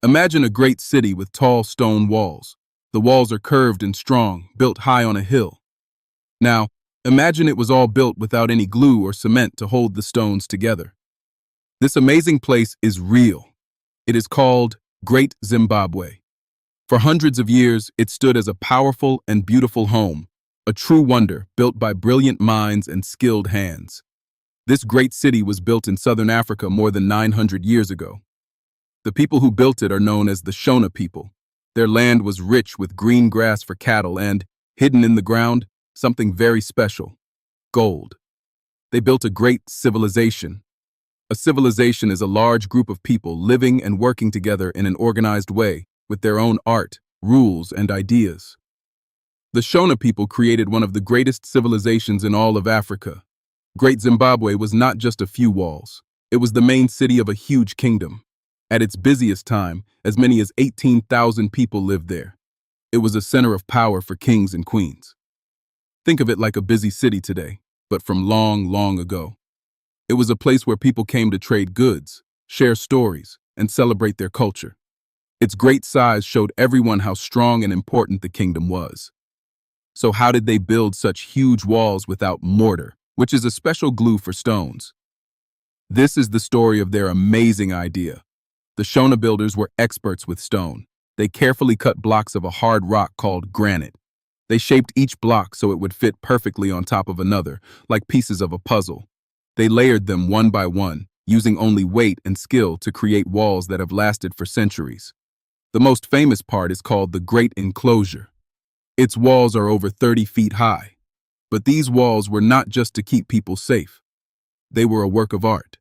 Imagine a great city with tall stone walls. The walls are curved and strong, built high on a hill. Now, imagine it was all built without any glue or cement to hold the stones together. This amazing place is real. It is called Great Zimbabwe. For hundreds of years, it stood as a powerful and beautiful home, a true wonder built by brilliant minds and skilled hands. This great city was built in southern Africa more than 900 years ago. The people who built it are known as the Shona people. Their land was rich with green grass for cattle and, hidden in the ground, something very special: gold. They built a great civilization. A civilization is a large group of people living and working together in an organized way, with their own art, rules, and ideas. The Shona people created one of the greatest civilizations in all of Africa. Great Zimbabwe was not just a few walls. It was the main city of a huge kingdom. At its busiest time, as many as 18,000 people lived there. It was a center of power for kings and queens. Think of it like a busy city today, but from long, long ago. It was a place where people came to trade goods, share stories, and celebrate their culture. Its great size showed everyone how strong and important the kingdom was. So how did they build such huge walls without mortar, which is a special glue for stones? This is the story of their amazing idea. The Shona builders were experts with stone. They carefully cut blocks of a hard rock called granite. They shaped each block so it would fit perfectly on top of another, like pieces of a puzzle. They layered them one by one, using only weight and skill to create walls that have lasted for centuries. The most famous part is called the Great Enclosure. Its walls are over 30 feet high. But these walls were not just to keep people safe. They were a work of art.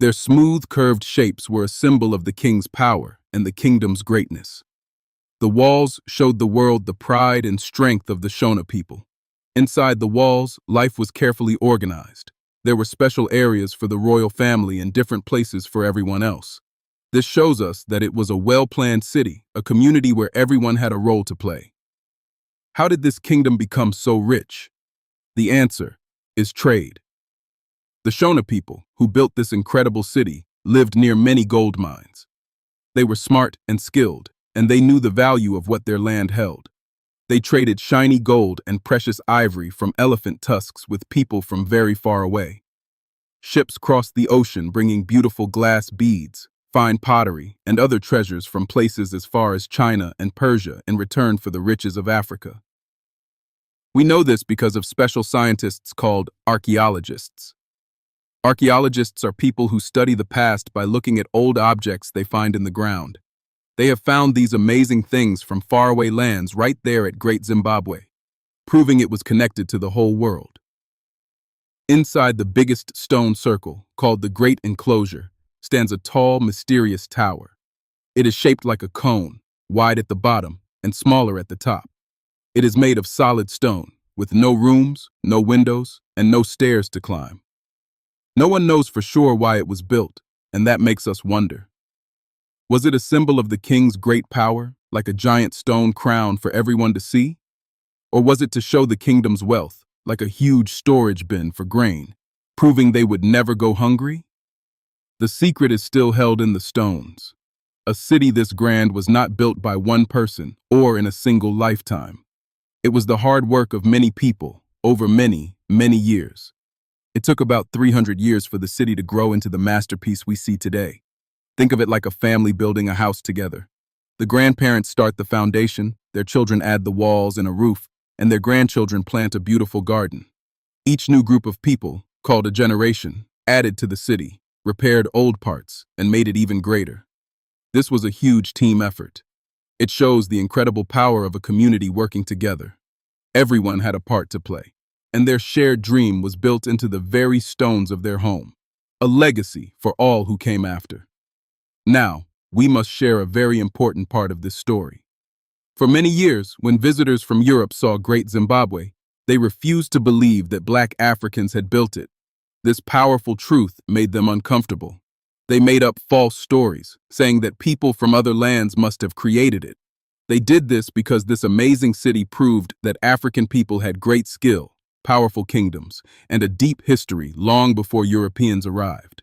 Their smooth, curved shapes were a symbol of the king's power and the kingdom's greatness. The walls showed the world the pride and strength of the Shona people. Inside the walls, life was carefully organized. There were special areas for the royal family and different places for everyone else. This shows us that it was a well-planned city, a community where everyone had a role to play. How did this kingdom become so rich? The answer is trade. The Shona people, who built this incredible city, lived near many gold mines. They were smart and skilled, and they knew the value of what their land held. They traded shiny gold and precious ivory from elephant tusks with people from very far away. Ships crossed the ocean bringing beautiful glass beads, fine pottery, and other treasures from places as far as China and Persia in return for the riches of Africa. We know this because of special scientists called archaeologists. Archaeologists are people who study the past by looking at old objects they find in the ground. They have found these amazing things from faraway lands right there at Great Zimbabwe, proving it was connected to the whole world. Inside the biggest stone circle, called the Great Enclosure, stands a tall, mysterious tower. It is shaped like a cone, wide at the bottom and smaller at the top. It is made of solid stone, with no rooms, no windows, and no stairs to climb. No one knows for sure why it was built, and that makes us wonder. Was it a symbol of the king's great power, like a giant stone crown for everyone to see? Or was it to show the kingdom's wealth, like a huge storage bin for grain, proving they would never go hungry? The secret is still held in the stones. A city this grand was not built by one person or in a single lifetime. It was the hard work of many people over many, many years. It took about 300 years for the city to grow into the masterpiece we see today. Think of it like a family building a house together. The grandparents start the foundation, their children add the walls and a roof, and their grandchildren plant a beautiful garden. Each new group of people, called a generation, added to the city, repaired old parts, and made it even greater. This was a huge team effort. It shows the incredible power of a community working together. Everyone had a part to play, and their shared dream was built into the very stones of their home, a legacy for all who came after. Now, we must share a very important part of this story. For many years, when visitors from Europe saw Great Zimbabwe, they refused to believe that Black Africans had built it. This powerful truth made them uncomfortable. They made up false stories, saying that people from other lands must have created it. They did this because this amazing city proved that African people had great skill, powerful kingdoms, and a deep history long before Europeans arrived.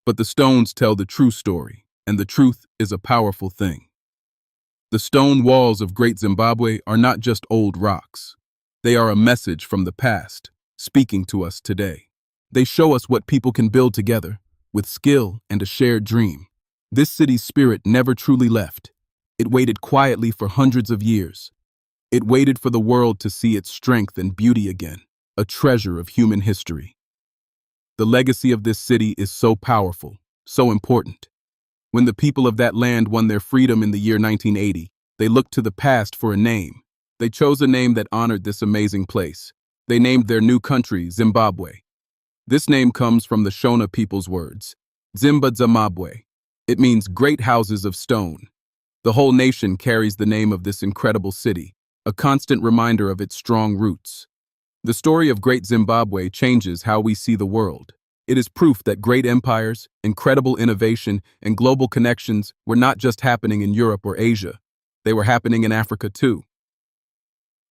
But the stones tell the true story. and the truth is a powerful thing. The stone walls of Great Zimbabwe are not just old rocks. They are a message from the past, speaking to us today. They show us what people can build together, with skill and a shared dream. This city's spirit never truly left. It waited quietly for hundreds of years. It waited for the world to see its strength and beauty again, a treasure of human history. The legacy of this city is so powerful, so important. When the people of that land won their freedom in the year 1980, they looked to the past for a name. They chose a name that honored this amazing place. They named their new country Zimbabwe. This name comes from the Shona people's words, Zimba Zimbabwe. It means great houses of stone. The whole nation carries the name of this incredible city, a constant reminder of its strong roots. The story of Great Zimbabwe changes how we see the world. It is proof that great empires, incredible innovation, and global connections were not just happening in Europe or Asia. They were happening in Africa too.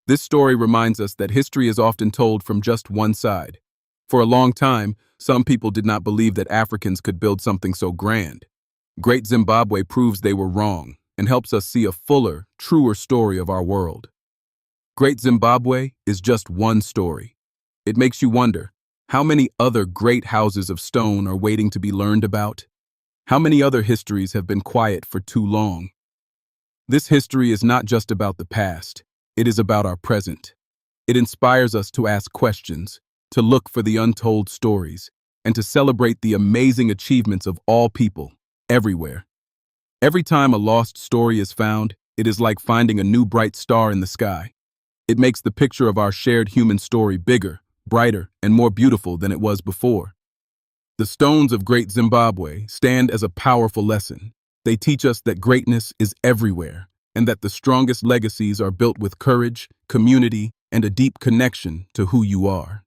This story reminds us that history is often told from just one side. For a long time, some people did not believe that Africans could build something so grand. Great Zimbabwe proves they were wrong and helps us see a fuller, truer story of our world. Great Zimbabwe is just one story. It makes you wonder, how many other great houses of stone are waiting to be learned about? How many other histories have been quiet for too long? This history is not just about the past, it is about our present. It inspires us to ask questions, to look for the untold stories, and to celebrate the amazing achievements of all people, everywhere. Every time a lost story is found, it is like finding a new bright star in the sky. It makes the picture of our shared human story bigger, brighter, and more beautiful than it was before. The stones of Great Zimbabwe stand as a powerful lesson. They teach us that greatness is everywhere, and that the strongest legacies are built with courage, community, and a deep connection to who you are.